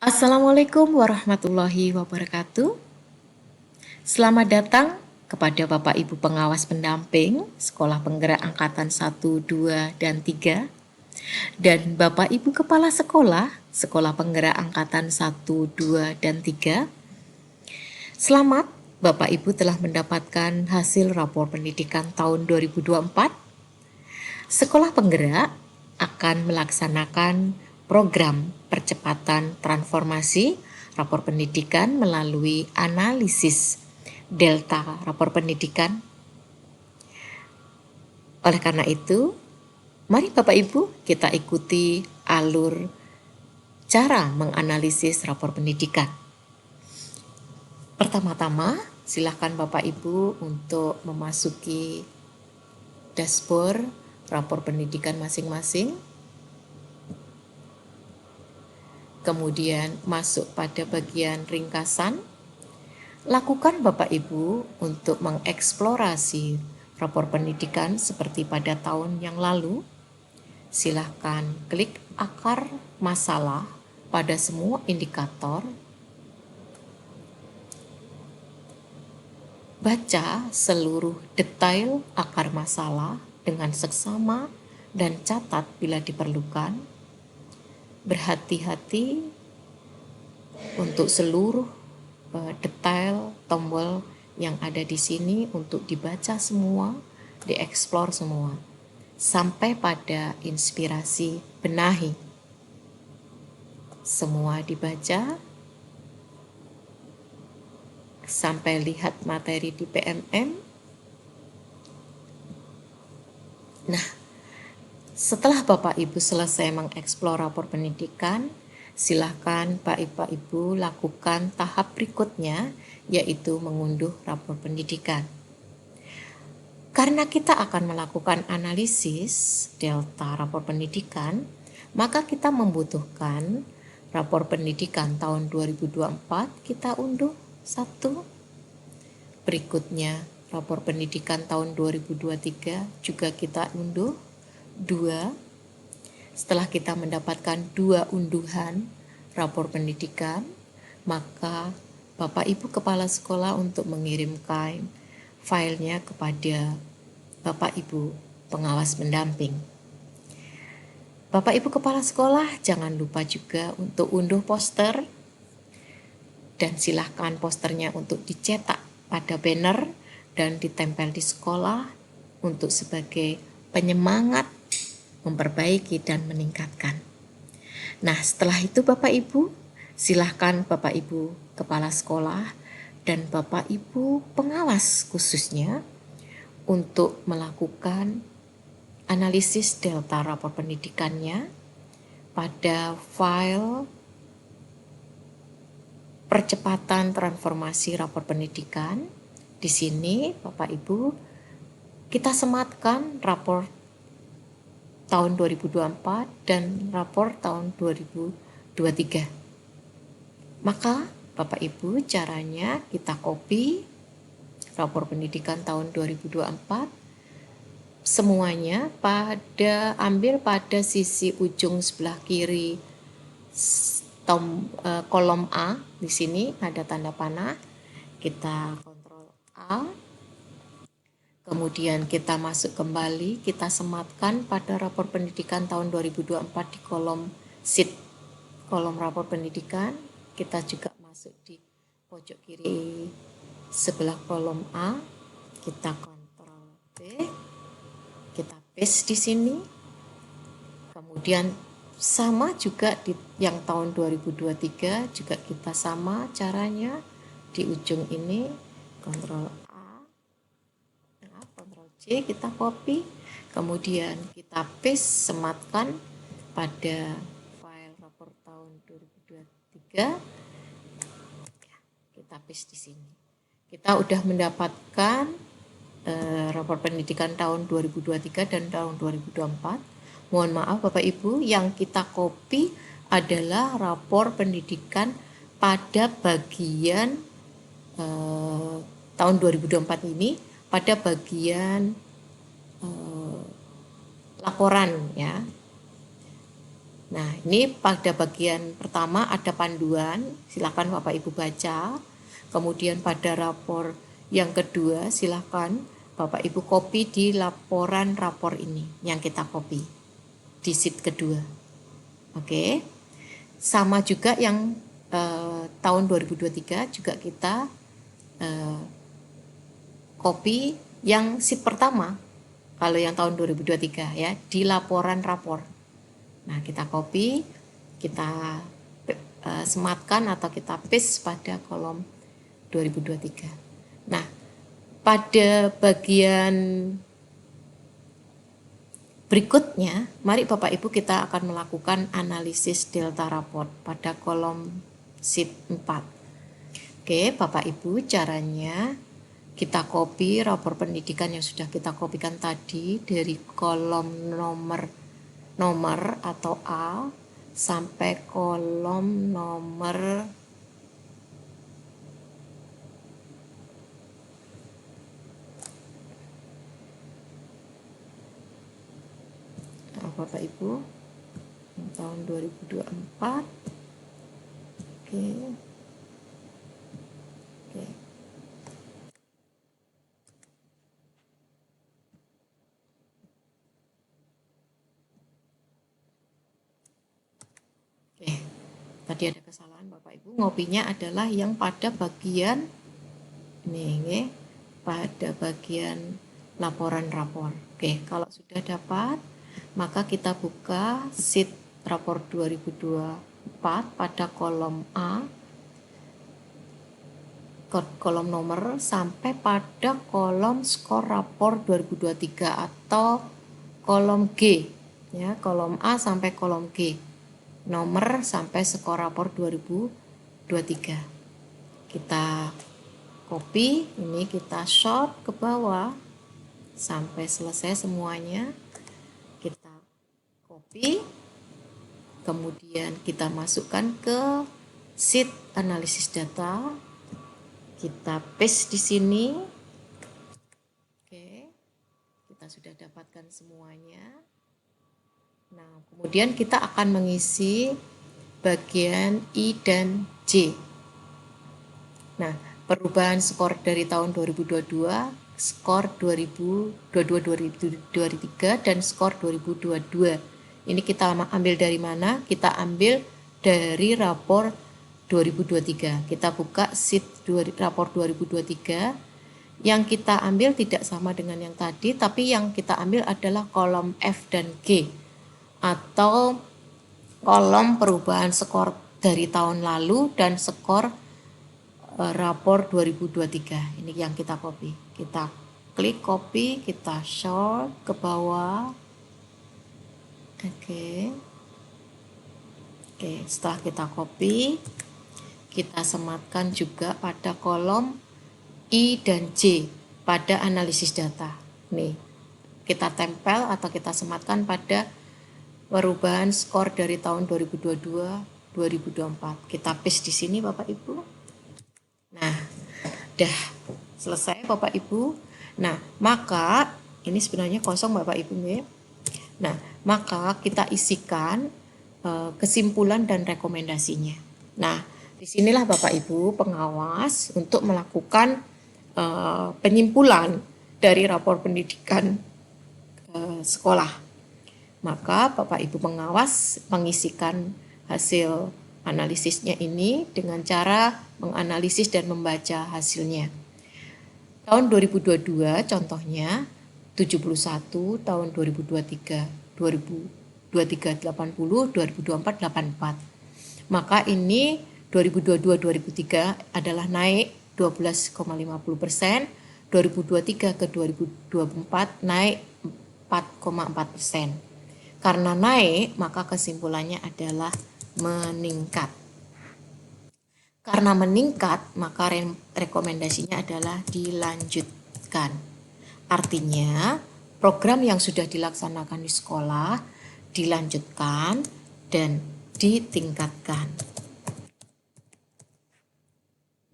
Assalamualaikum warahmatullahi wabarakatuh. Selamat datang kepada Bapak Ibu pengawas pendamping Sekolah Penggerak Angkatan 1, 2, dan 3 dan Bapak Ibu kepala sekolah Sekolah Penggerak Angkatan 1, 2, dan 3. Selamat, Bapak Ibu telah mendapatkan hasil rapor pendidikan tahun 2024. Sekolah Penggerak akan melaksanakan program percepatan transformasi rapor pendidikan melalui analisis delta rapor pendidikan. Oleh karena itu, mari Bapak Ibu kita ikuti alur cara menganalisis rapor pendidikan. Pertama-tama, silakan Bapak Ibu untuk memasuki dashboard rapor pendidikan masing-masing. Kemudian masuk pada bagian ringkasan. Lakukan Bapak Ibu untuk mengeksplorasi rapor pendidikan seperti pada tahun yang lalu. Silahkan klik akar masalah pada semua indikator. Baca seluruh detail akar masalah dengan seksama dan catat bila diperlukan. Berhati-hati untuk seluruh detail tombol yang ada di sini untuk dibaca semua, dieksplor semua, sampai pada inspirasi benahi. Semua dibaca, sampai lihat materi di PMM. Nah, setelah Bapak Ibu selesai mengeksplor rapor pendidikan, silakan Bapak Ibu lakukan tahap berikutnya, yaitu mengunduh rapor pendidikan. Karena kita akan melakukan analisis delta rapor pendidikan, maka kita membutuhkan rapor pendidikan tahun 2024 kita unduh 1. Berikutnya, rapor pendidikan tahun 2023 juga kita unduh 2. Setelah kita mendapatkan 2 unduhan rapor pendidikan, maka Bapak Ibu kepala sekolah untuk mengirimkan filenya kepada Bapak Ibu pengawas pendamping. Bapak Ibu kepala sekolah jangan lupa juga untuk unduh poster, dan silahkan posternya untuk dicetak pada banner dan ditempel di sekolah untuk sebagai penyemangat memperbaiki dan meningkatkan. Nah, setelah itu Bapak Ibu, silahkan Bapak Ibu kepala sekolah dan Bapak Ibu pengawas khususnya untuk melakukan analisis delta rapor pendidikannya pada file percepatan transformasi rapor pendidikan. Di sini Bapak Ibu kita sematkan rapor tahun 2024 dan rapor tahun 2023. Maka Bapak Ibu caranya kita copy rapor pendidikan tahun 2024 semuanya ambil pada sisi ujung sebelah kiri kolom A. Di sini ada tanda panah, kita Ctrl A. Kemudian kita masuk kembali, kita sematkan pada rapor pendidikan tahun 2024 di kolom sheet, kolom rapor pendidikan. Kita juga masuk di pojok kiri sebelah kolom A, kita Ctrl B, kita paste di sini. Kemudian sama juga di yang tahun 2023 juga kita sama caranya, di ujung ini Ctrl kita copy, kemudian kita paste, sematkan pada file rapor tahun 2023. Kita paste di sini. Kita udah mendapatkan rapor pendidikan tahun 2023 dan tahun 2024. Mohon maaf Bapak Ibu, yang kita copy adalah rapor pendidikan pada bagian tahun 2024 ini, pada bagian laporan ya. Nah, ini pada bagian pertama ada panduan, silakan Bapak Ibu baca. Kemudian pada rapor yang kedua, silakan Bapak Ibu copy di laporan rapor ini yang kita copy di sheet kedua. Oke. Sama juga yang tahun 2023 juga kita copy yang sheet pertama. Kalau yang tahun 2023 ya, di laporan rapor. Nah, kita copy, kita sematkan atau kita paste pada kolom 2023. Nah, pada bagian berikutnya, mari Bapak Ibu kita akan melakukan analisis delta raport pada kolom sheet 4. Oke, Bapak Ibu, caranya kita copy rapor pendidikan yang sudah kita kopikan tadi dari kolom nomor atau A sampai kolom nomor Bapak Ibu tahun 2024. Oke. Oke. Oke. Tadi ada kesalahan Bapak Ibu, ngopinya adalah yang pada bagian ini, pada bagian laporan rapor. Oke, kalau sudah dapat, maka kita buka sheet rapor 2024 pada kolom A, kolom nomor sampai pada kolom skor rapor 2023 atau kolom G, ya, kolom A sampai kolom G, nomor sampai skor rapor 2023. Kita copy, ini kita short ke bawah sampai selesai semuanya. Kita copy, kemudian kita masukkan ke sheet analisis data. Kita paste di sini. Oke, kita sudah dapatkan semuanya. Nah, kemudian kita akan mengisi bagian I dan J. Nah, perubahan skor dari tahun 2022, skor 2022-2023 dan skor 2022. Ini kita ambil dari mana? Kita ambil dari rapor 2023. Kita buka sheet rapor 2023. Yang kita ambil tidak sama dengan yang tadi, tapi yang kita ambil adalah kolom F dan G atau kolom perubahan skor dari tahun lalu dan skor rapor 2023. Ini yang kita copy. Kita klik copy, kita short ke bawah. Oke. Oke, setelah kita copy, kita sematkan juga pada kolom I dan J pada analisis data. Nih, kita tempel atau kita sematkan pada perubahan skor dari tahun 2022-2024. Kita paste di sini Bapak Ibu. Nah, dah selesai Bapak Ibu. Nah, maka ini sebenarnya kosong Bapak Ibu ya. Nah, maka kita isikan kesimpulan dan rekomendasinya. Nah, disinilah Bapak Ibu pengawas untuk melakukan penyimpulan dari rapor pendidikan sekolah. Maka Bapak Ibu pengawas mengisikan hasil analisisnya ini dengan cara menganalisis dan membaca hasilnya. Tahun 2022 contohnya 71, tahun 2023 2023 80, 2024 84. Maka ini 2022-2023 adalah naik 12,50%, 2023 ke 2024 naik 4,4%. Karena naik, maka kesimpulannya adalah meningkat. Karena meningkat, maka rekomendasinya adalah dilanjutkan. Artinya, program yang sudah dilaksanakan di sekolah dilanjutkan dan ditingkatkan.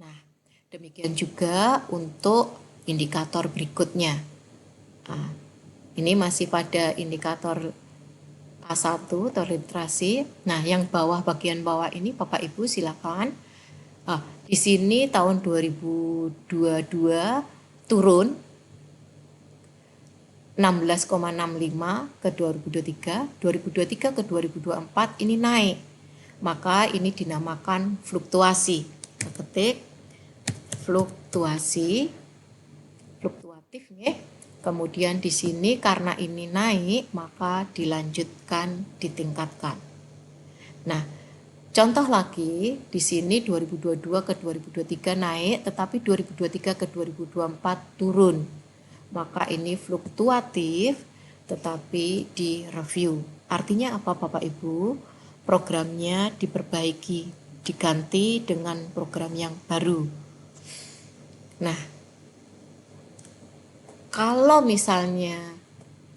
Nah, demikian juga untuk indikator berikutnya. Nah, ini masih pada indikator A1 atau literasi. Nah, yang bawah, bagian bawah ini Bapak Ibu silakan. Di sini tahun 2022 turun 16,65 ke 2023 ke 2024 ini naik. Maka ini dinamakan fluktuasi. Kita ketik fluktuatif ya. Kemudian di sini karena ini naik, maka dilanjutkan, ditingkatkan. Nah, contoh lagi di sini 2022 ke 2023 naik, tetapi 2023 ke 2024 turun. Maka ini fluktuatif, tetapi di review. Artinya apa Bapak Ibu? Programnya diperbaiki, diganti dengan program yang baru. Nah, kalau misalnya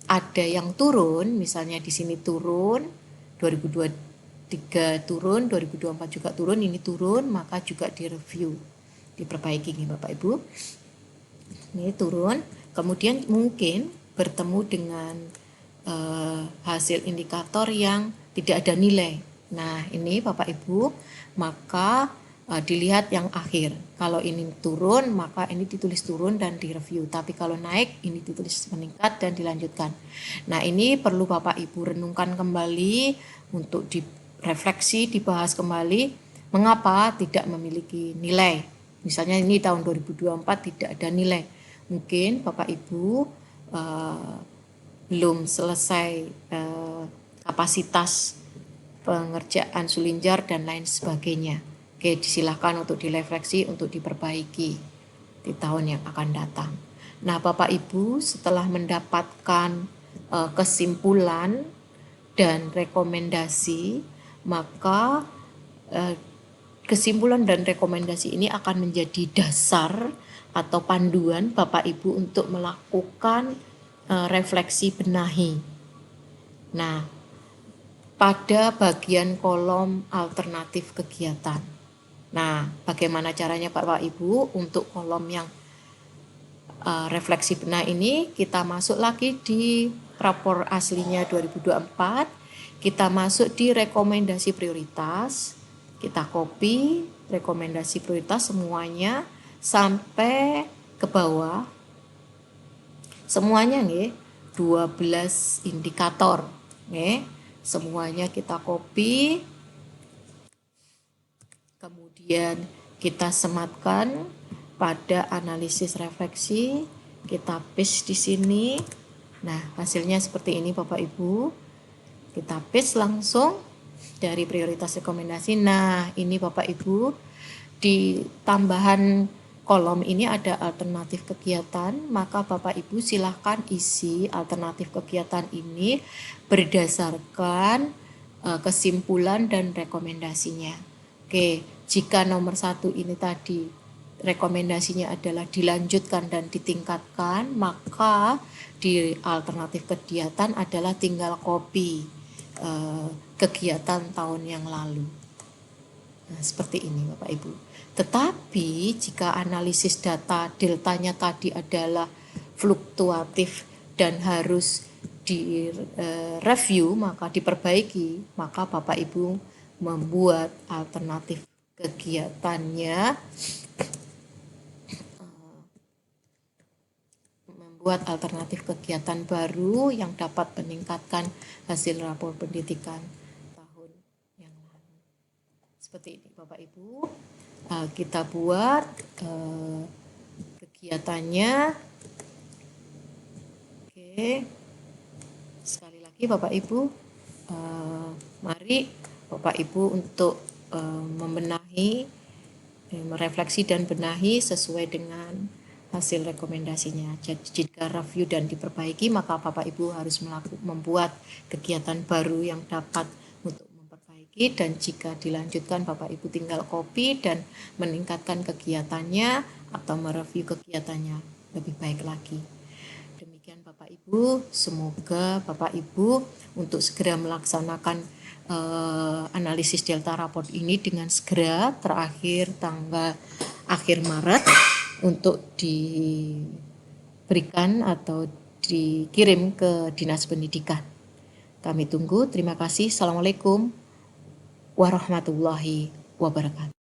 ada yang turun, misalnya di sini turun, 2023 turun, 2024 juga turun, ini turun, maka juga direview, diperbaiki nih Bapak Ibu. Ini turun, kemudian mungkin bertemu dengan hasil indikator yang tidak ada nilai. Nah, ini Bapak Ibu, maka dilihat yang akhir. Kalau ini turun, maka ini ditulis turun dan direview. Tapi kalau naik, ini ditulis meningkat dan dilanjutkan. Nah, ini perlu Bapak Ibu renungkan kembali untuk direfleksi, dibahas kembali. Mengapa tidak memiliki nilai? Misalnya ini tahun 2024 tidak ada nilai. Mungkin Bapak Ibu belum selesai kapasitas pengerjaan sulinjar dan lain sebagainya. Oke, disilahkan untuk direfleksi, untuk diperbaiki di tahun yang akan datang. Nah, Bapak Ibu setelah mendapatkan kesimpulan dan rekomendasi, maka kesimpulan dan rekomendasi ini akan menjadi dasar atau panduan Bapak Ibu untuk melakukan refleksi benahi. Nah, pada bagian kolom alternatif kegiatan. Nah, bagaimana caranya Bapak Ibu untuk kolom yang refleksi benahi ini? Kita masuk lagi di rapor aslinya 2024. Kita masuk di rekomendasi prioritas. Kita copy rekomendasi prioritas semuanya sampai ke bawah. Semuanya nih 12 indikator nih. Semuanya kita copy. Kemudian kita sematkan pada analisis refleksi, kita paste di sini. Nah, hasilnya seperti ini Bapak Ibu. Kita paste langsung dari prioritas rekomendasi. Nah, ini Bapak Ibu, di tambahan kolom ini ada alternatif kegiatan, maka Bapak Ibu silahkan isi alternatif kegiatan ini berdasarkan kesimpulan dan rekomendasinya. Oke, jika nomor 1 ini tadi rekomendasinya adalah dilanjutkan dan ditingkatkan, maka di alternatif kegiatan adalah tinggal copy kegiatan tahun yang lalu. Nah, seperti ini Bapak Ibu. Tetapi jika analisis data deltanya tadi adalah fluktuatif dan harus direview, maka diperbaiki, maka Bapak Ibu membuat alternatif kegiatannya, membuat alternatif kegiatan baru yang dapat meningkatkan hasil rapor pendidikan tahun yang lalu. Seperti ini Bapak Ibu. Kita buat kegiatannya. Oke, sekali lagi Bapak Ibu, mari Bapak Ibu untuk membenahi, merefleksi dan benahi sesuai dengan hasil rekomendasinya. Jadi jika review dan diperbaiki, maka Bapak Ibu harus membuat kegiatan baru yang dapat untuk dan jika dilanjutkan Bapak Ibu tinggal copy dan meningkatkan kegiatannya atau mereview kegiatannya lebih baik lagi. Demikian Bapak Ibu, semoga Bapak Ibu untuk segera melaksanakan analisis delta raport ini dengan segera, terakhir tanggal akhir Maret untuk diberikan atau dikirim ke Dinas Pendidikan. Kami tunggu. Terima kasih. Assalamualaikum warahmatullahi wabarakatuh.